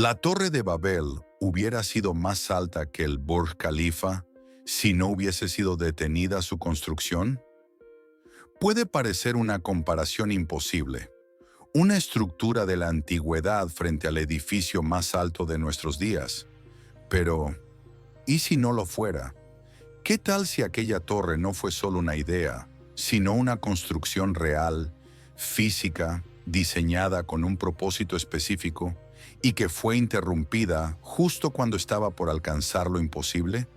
La Torre de Babel hubiera sido más alta que el Burj Khalifa si no hubiese sido detenida su construcción. Puede parecer una comparación imposible, una estructura de la antigüedad frente al edificio más alto de nuestros días. Pero, ¿y si no lo fuera? ¿Qué tal si aquella torre no fue solo una idea, sino una construcción real, física, diseñada con un propósito específico y que fue interrumpida justo cuando estaba por alcanzar lo imposible?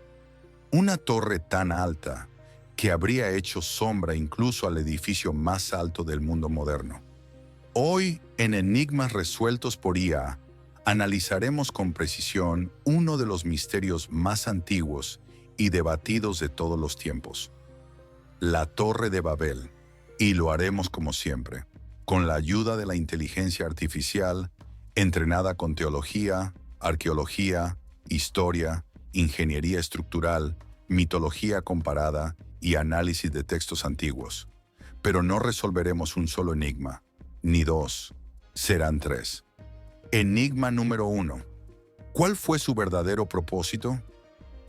Una torre tan alta que habría hecho sombra incluso al edificio más alto del mundo moderno. Hoy, en Enigmas Resueltos por IA, analizaremos con precisión uno de los misterios más antiguos y debatidos de todos los tiempos, la Torre de Babel, y lo haremos como siempre, con la ayuda de la inteligencia artificial, entrenada con teología, arqueología, historia, ingeniería estructural, mitología comparada y análisis de textos antiguos. Pero no resolveremos un solo enigma, ni dos, serán tres. Enigma número 1. ¿Cuál fue su verdadero propósito?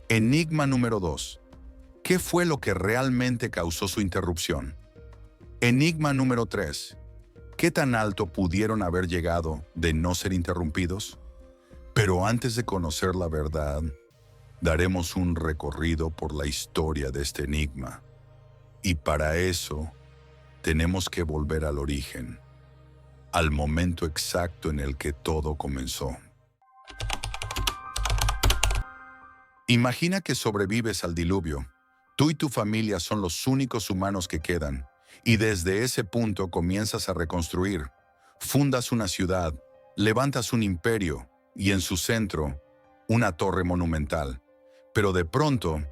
Enigma número 2. ¿Qué fue lo que realmente causó su interrupción? Enigma número 3. ¿Qué tan alto pudieron haber llegado de no ser interrumpidos? Pero antes de conocer la verdad, daremos un recorrido por la historia de este enigma. Y para eso, tenemos que volver al origen, al momento exacto en el que todo comenzó. Imagina que sobrevives al diluvio. Tú y tu familia son los únicos humanos que quedan, y desde ese punto comienzas a reconstruir. Fundas una ciudad, levantas un imperio, y en su centro, una torre monumental. Pero de pronto,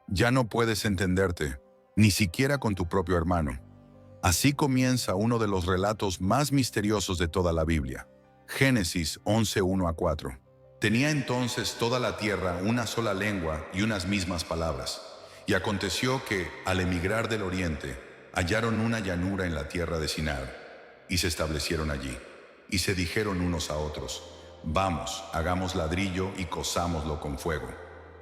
ya no puedes entenderte, ni siquiera con tu propio hermano. Así comienza uno de los relatos más misteriosos de toda la Biblia. Génesis 11:1-4. Tenía entonces toda la tierra una sola lengua y unas mismas palabras. Y aconteció que, al emigrar del oriente, hallaron una llanura en la tierra de Sinar, y se establecieron allí. Y se dijeron unos a otros: vamos, hagamos ladrillo y cozámoslo con fuego.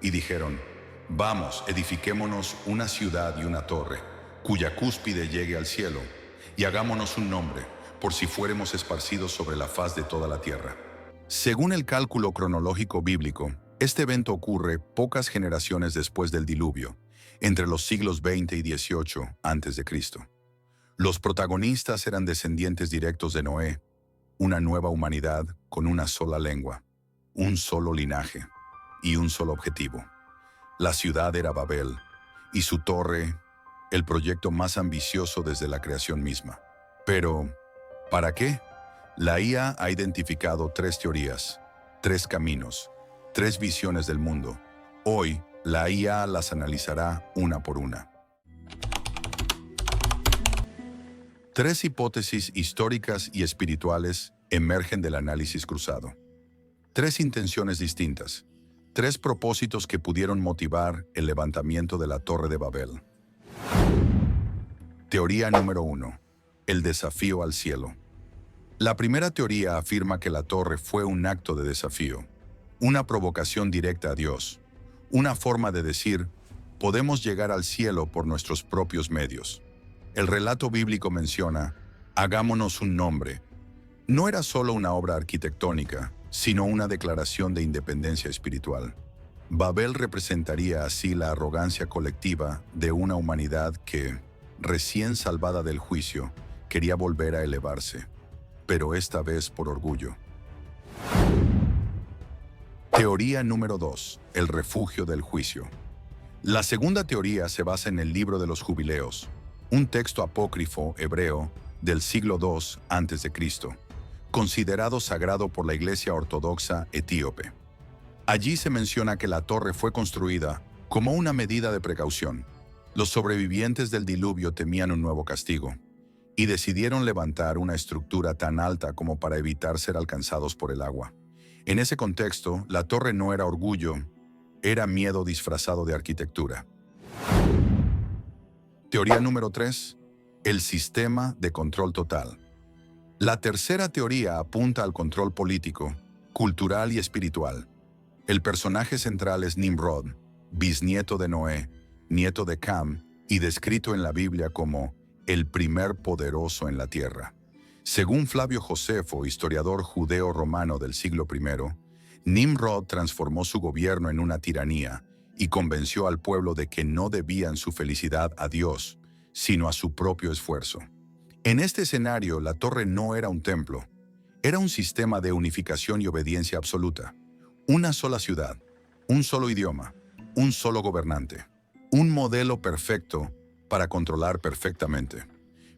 Y dijeron: vamos, edifiquémonos una ciudad y una torre, cuya cúspide llegue al cielo, y hagámonos un nombre, por si fuéremos esparcidos sobre la faz de toda la tierra. Según el cálculo cronológico bíblico, este evento ocurre pocas generaciones después del diluvio, entre los siglos XX y XVIII a.C. Los protagonistas eran descendientes directos de Noé, una nueva humanidad con una sola lengua, un solo linaje y un solo objetivo. La ciudad era Babel, y su torre, el proyecto más ambicioso desde la creación misma. Pero, ¿para qué? La IA ha identificado tres teorías, tres caminos, tres visiones del mundo. Hoy, la IA las analizará una por una. Tres hipótesis históricas y espirituales emergen del análisis cruzado. Tres intenciones distintas, tres propósitos que pudieron motivar el levantamiento de la Torre de Babel. Teoría número 1. El desafío al cielo. La primera teoría afirma que la torre fue un acto de desafío, una provocación directa a Dios, una forma de decir: podemos llegar al cielo por nuestros propios medios. El relato bíblico menciona: hagámonos un nombre. No era solo una obra arquitectónica, sino una declaración de independencia espiritual. Babel representaría así la arrogancia colectiva de una humanidad que, recién salvada del juicio, quería volver a elevarse, pero esta vez por orgullo. Teoría número 2. El refugio del juicio. La segunda teoría se basa en el Libro de los Jubileos, un texto apócrifo hebreo del siglo II a.C., considerado sagrado por la Iglesia Ortodoxa etíope. Allí se menciona que la torre fue construida como una medida de precaución. Los sobrevivientes del diluvio temían un nuevo castigo y decidieron levantar una estructura tan alta como para evitar ser alcanzados por el agua. En ese contexto, la torre no era orgullo, era miedo disfrazado de arquitectura. Teoría número 3. El sistema de control total. La tercera teoría apunta al control político, cultural y espiritual. El personaje central es Nimrod, bisnieto de Noé, nieto de Cam y descrito en la Biblia como el primer poderoso en la tierra. Según Flavio Josefo, historiador judeo-romano del siglo I, Nimrod transformó su gobierno en una tiranía y convenció al pueblo de que no debían su felicidad a Dios, sino a su propio esfuerzo. En este escenario, la torre no era un templo, era un sistema de unificación y obediencia absoluta. Una sola ciudad, un solo idioma, un solo gobernante. Un modelo perfecto para controlar perfectamente.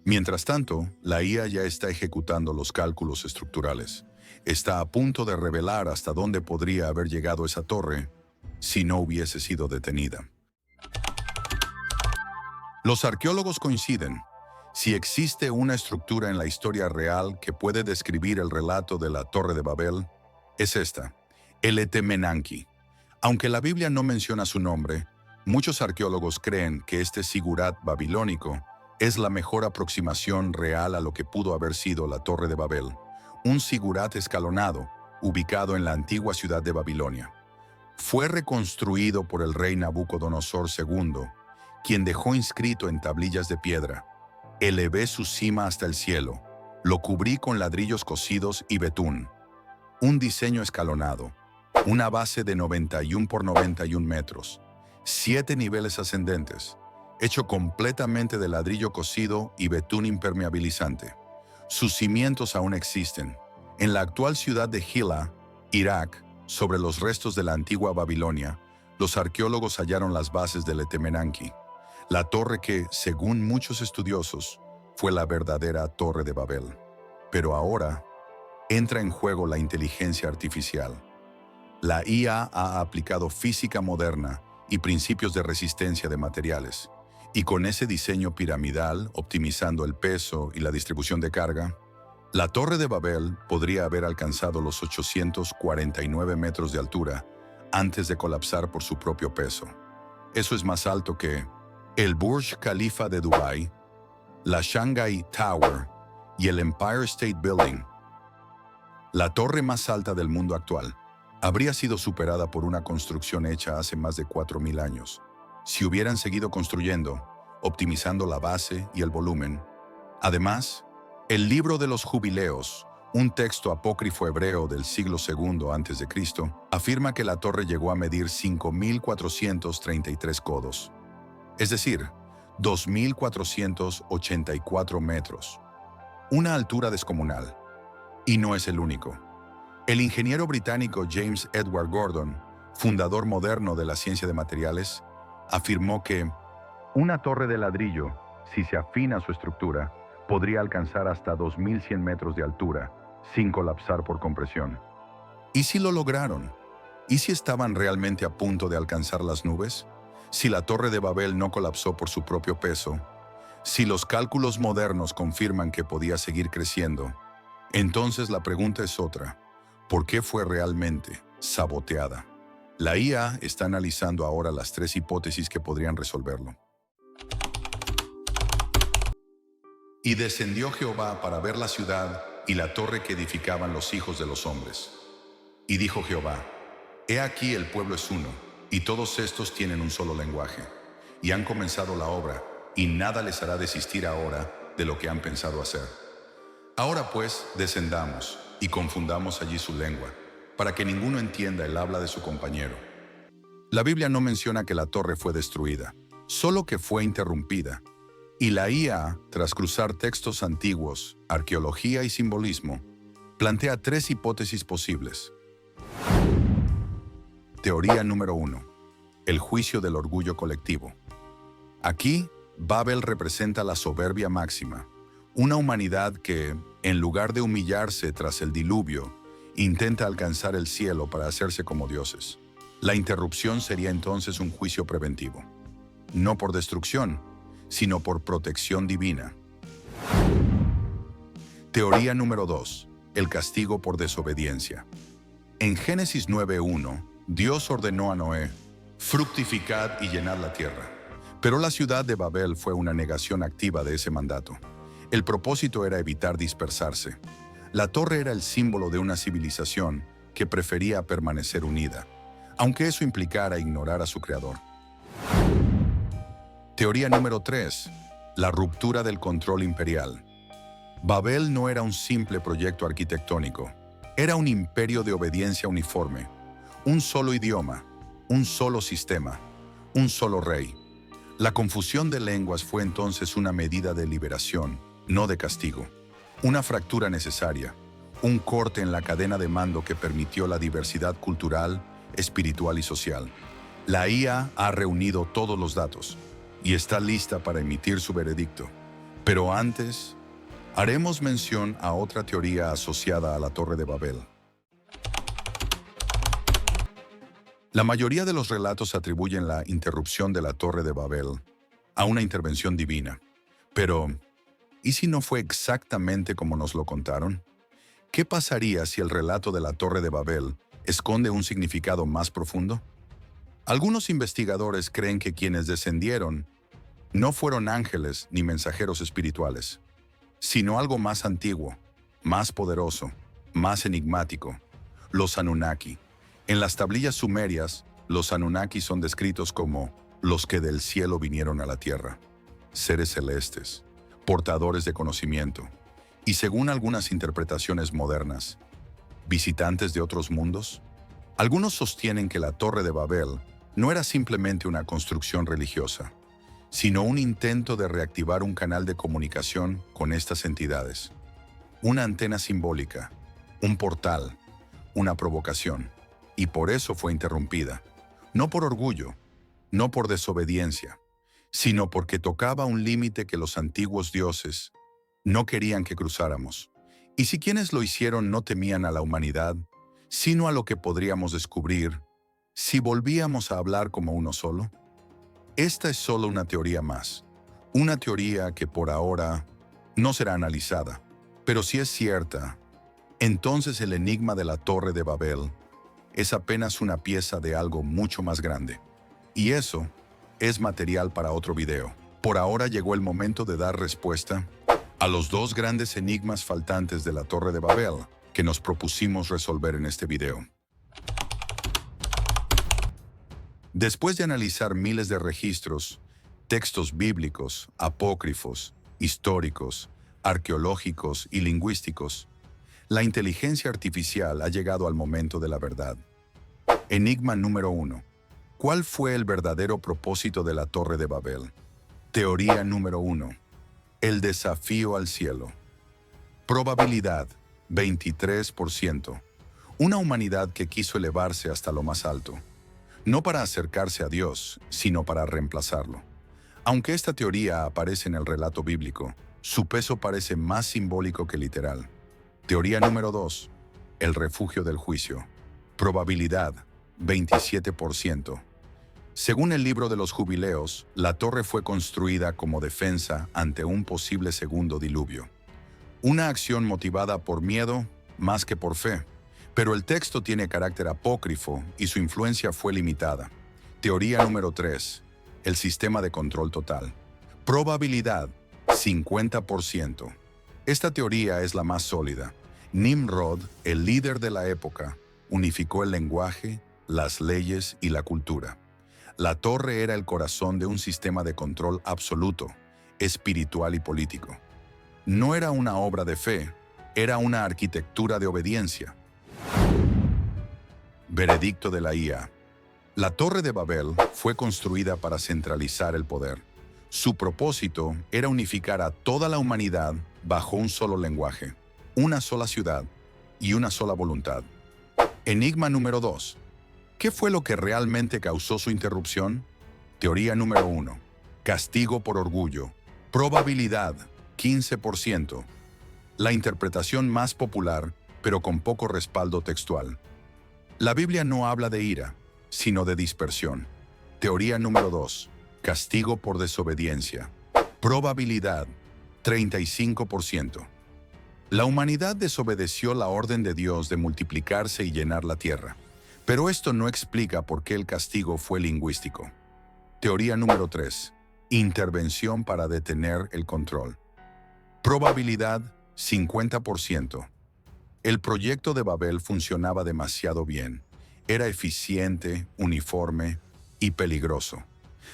Mientras tanto, la IA ya está ejecutando los cálculos estructurales. Está a punto de revelar hasta dónde podría haber llegado esa torre si no hubiese sido detenida. Los arqueólogos coinciden. Si existe una estructura en la historia real que puede describir el relato de la Torre de Babel, es esta, el Etemenanki. Aunque la Biblia no menciona su nombre, muchos arqueólogos creen que este sigurat babilónico es la mejor aproximación real a lo que pudo haber sido la Torre de Babel, un sigurat escalonado ubicado en la antigua ciudad de Babilonia. Fue reconstruido por el rey Nabucodonosor II, quien dejó inscrito en tablillas de piedra: elevé su cima hasta el cielo, lo cubrí con ladrillos cocidos y betún. Un diseño escalonado, una base de 91 por 91 metros, 7 niveles ascendentes, hecho completamente de ladrillo cocido y betún impermeabilizante. Sus cimientos aún existen. En la actual ciudad de Hilla, Irak, sobre los restos de la antigua Babilonia, los arqueólogos hallaron las bases del Etemenanki, la torre que, según muchos estudiosos, fue la verdadera Torre de Babel. Pero ahora entra en juego la inteligencia artificial. La IA ha aplicado física moderna y principios de resistencia de materiales, y con ese diseño piramidal, optimizando el peso y la distribución de carga, la Torre de Babel podría haber alcanzado los 849 metros de altura antes de colapsar por su propio peso. Eso es más alto que el Burj Khalifa de Dubái, la Shanghai Tower y el Empire State Building. La torre más alta del mundo actual habría sido superada por una construcción hecha hace más de 4.000 años. Si hubieran seguido construyendo, optimizando la base y el volumen. Además, el Libro de los Jubileos, un texto apócrifo hebreo del siglo II a.C., afirma que la torre llegó a medir 5.433 codos, es decir, 2.484 metros. Una altura descomunal. Y no es el único. El ingeniero británico James Edward Gordon, fundador moderno de la ciencia de materiales, afirmó que una torre de ladrillo, si se afina su estructura, podría alcanzar hasta 2.100 metros de altura, sin colapsar por compresión. ¿Y si lo lograron? ¿Y si estaban realmente a punto de alcanzar las nubes? Si la Torre de Babel no colapsó por su propio peso, si los cálculos modernos confirman que podía seguir creciendo, entonces la pregunta es otra: ¿por qué fue realmente saboteada? La IA está analizando ahora las 3 hipótesis que podrían resolverlo. Y descendió Jehová para ver la ciudad y la torre que edificaban los hijos de los hombres. Y dijo Jehová: he aquí el pueblo es uno, y todos estos tienen un solo lenguaje, y han comenzado la obra, y nada les hará desistir ahora de lo que han pensado hacer. Ahora pues, descendamos, y confundamos allí su lengua, para que ninguno entienda el habla de su compañero. La Biblia no menciona que la torre fue destruida, solo que fue interrumpida. Y la IA, tras cruzar textos antiguos, arqueología y simbolismo, plantea 3 hipótesis posibles. Teoría número 1. El juicio del orgullo colectivo. Aquí, Babel representa la soberbia máxima, una humanidad que, en lugar de humillarse tras el diluvio, intenta alcanzar el cielo para hacerse como dioses. La interrupción sería entonces un juicio preventivo, no por destrucción, sino por protección divina. Teoría número 2. El castigo por desobediencia. En Génesis 9:1, Dios ordenó a Noé: fructificad y llenad la tierra. Pero la ciudad de Babel fue una negación activa de ese mandato. El propósito era evitar dispersarse. La torre era el símbolo de una civilización que prefería permanecer unida, aunque eso implicara ignorar a su creador. Teoría número 3. La ruptura del control imperial. Babel no era un simple proyecto arquitectónico, era un imperio de obediencia uniforme, un solo idioma, un solo sistema, un solo rey. La confusión de lenguas fue entonces una medida de liberación, no de castigo. Una fractura necesaria, un corte en la cadena de mando que permitió la diversidad cultural, espiritual y social. La IA ha reunido todos los datos y está lista para emitir su veredicto. Pero antes, haremos mención a otra teoría asociada a la Torre de Babel. La mayoría de los relatos atribuyen la interrupción de la Torre de Babel a una intervención divina. Pero, ¿y si no fue exactamente como nos lo contaron? ¿Qué pasaría si el relato de la Torre de Babel esconde un significado más profundo? Algunos investigadores creen que quienes descendieron no fueron ángeles ni mensajeros espirituales, sino algo más antiguo, más poderoso, más enigmático: los Anunnaki. En las tablillas sumerias, los Anunnaki son descritos como los que del cielo vinieron a la tierra, seres celestes, portadores de conocimiento, y según algunas interpretaciones modernas, visitantes de otros mundos. Algunos sostienen que la Torre de Babel no era simplemente una construcción religiosa, sino un intento de reactivar un canal de comunicación con estas entidades. Una antena simbólica, un portal, una provocación. Y por eso fue interrumpida, no por orgullo, no por desobediencia, sino porque tocaba un límite que los antiguos dioses no querían que cruzáramos. Y si quienes lo hicieron no temían a la humanidad, sino a lo que podríamos descubrir si volvíamos a hablar como uno solo. Esta es solo una teoría más, una teoría que por ahora no será analizada, pero si es cierta, entonces el enigma de la Torre de Babel es apenas una pieza de algo mucho más grande. Y eso es material para otro video. Por ahora llegó el momento de dar respuesta a los dos grandes enigmas faltantes de la Torre de Babel que nos propusimos resolver en este video. Después de analizar miles de registros, textos bíblicos, apócrifos, históricos, arqueológicos y lingüísticos, la inteligencia artificial ha llegado al momento de la verdad. Enigma número 1. ¿Cuál fue el verdadero propósito de la Torre de Babel? Teoría número 1. El desafío al cielo. Probabilidad: 23%. Una humanidad que quiso elevarse hasta lo más alto, no para acercarse a Dios, sino para reemplazarlo. Aunque esta teoría aparece en el relato bíblico, su peso parece más simbólico que literal. Teoría número 2. El refugio del juicio. Probabilidad: 27%. Según el libro de los Jubileos, la torre fue construida como defensa ante un posible segundo diluvio. Una acción motivada por miedo más que por fe. Pero el texto tiene carácter apócrifo y su influencia fue limitada. Teoría número 3. El sistema de control total. Probabilidad: 50%. Esta teoría es la más sólida. Nimrod, el líder de la época, unificó el lenguaje, las leyes y la cultura. La torre era el corazón de un sistema de control absoluto, espiritual y político. No era una obra de fe, era una arquitectura de obediencia. Veredicto de la IA. La Torre de Babel fue construida para centralizar el poder. Su propósito era unificar a toda la humanidad bajo un solo lenguaje, una sola ciudad y una sola voluntad. Enigma número 2. ¿Qué fue lo que realmente causó su interrupción? Teoría número 1. Castigo por orgullo. Probabilidad: 15%. La interpretación más popular, pero con poco respaldo textual. La Biblia no habla de ira, sino de dispersión. Teoría número 2. Castigo por desobediencia. Probabilidad: 35%. La humanidad desobedeció la orden de Dios de multiplicarse y llenar la tierra. Pero esto no explica por qué el castigo fue lingüístico. Teoría número 3. Intervención para detener el control. Probabilidad: 50%. El proyecto de Babel funcionaba demasiado bien. Era eficiente, uniforme y peligroso.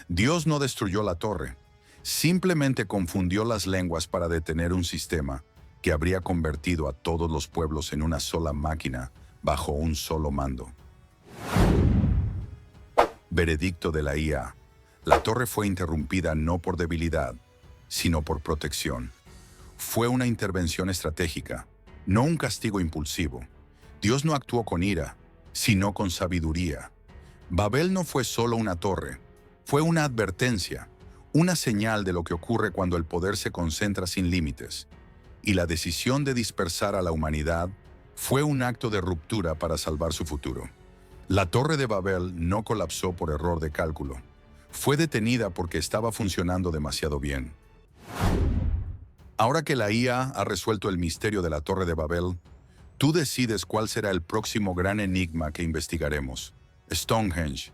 Dios no destruyó la torre, simplemente confundió las lenguas para detener un sistema que habría convertido a todos los pueblos en una sola máquina bajo un solo mando. Veredicto de la IA. La torre fue interrumpida no por debilidad, sino por protección. Fue una intervención estratégica, no un castigo impulsivo. Dios no actuó con ira, sino con sabiduría. Babel no fue solo una torre, fue una advertencia, una señal de lo que ocurre cuando el poder se concentra sin límites. Y la decisión de dispersar a la humanidad fue un acto de ruptura para salvar su futuro. La Torre de Babel no colapsó por error de cálculo. Fue detenida porque estaba funcionando demasiado bien. Ahora que la IA ha resuelto el misterio de la Torre de Babel, tú decides cuál será el próximo gran enigma que investigaremos. Stonehenge,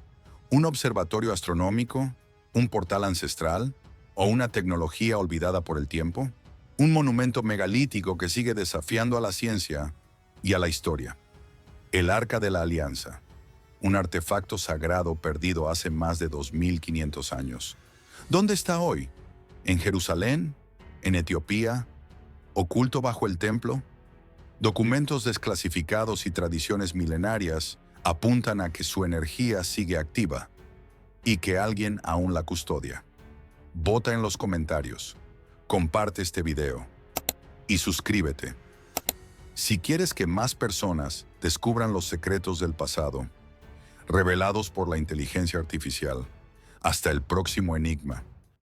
un observatorio astronómico, un portal ancestral o una tecnología olvidada por el tiempo, un monumento megalítico que sigue desafiando a la ciencia y a la historia. El Arca de la Alianza, un artefacto sagrado perdido hace más de 2500 años. ¿Dónde está hoy? ¿En Jerusalén? ¿En Etiopía? ¿Oculto bajo el templo? Documentos desclasificados y tradiciones milenarias apuntan a que su energía sigue activa y que alguien aún la custodia. Vota en los comentarios, comparte este video y suscríbete. Si quieres que más personas descubran los secretos del pasado, revelados por la inteligencia artificial. Hasta el próximo enigma.